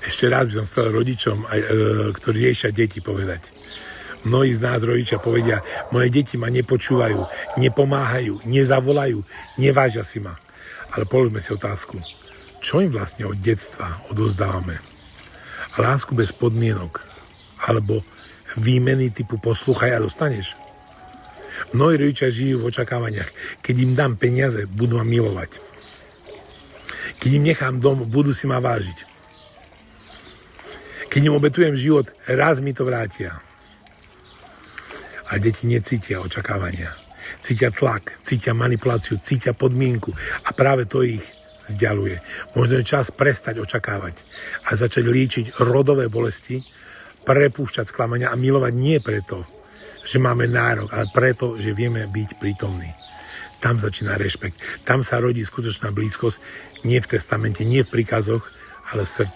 Ešte raz by som chcel rodičom, ktorí riešia deti, povedať. Mnohí z nás rodičia povedia, moje deti ma nepočúvajú, nepomáhajú, nezavolajú, nevážia si ma. Ale položme si otázku, čo im vlastne od detstva odozdávame? A lásku bez podmienok, alebo výmeny typu poslúchaj a dostaneš? Mnohí rodičia žijú v očakávaniach, keď im dám peniaze, budú ma milovať. Keď im nechám dom, budú si ma vážiť. Keď im obetujem život, raz mi to vrátia. A deti necítia očakávania. Cítia tlak, cítia manipuláciu, cítia podmienku a práve to ich vzdialuje. Možno je čas prestať očakávať a začať líčiť rodové bolesti, prepúšťať sklamania a milovať nie preto, že máme nárok, ale preto, že vieme byť prítomní. Tam začína rešpekt. Tam sa rodí skutočná blízkosť, nie v testamente, nie v príkazoch, ale v srdci.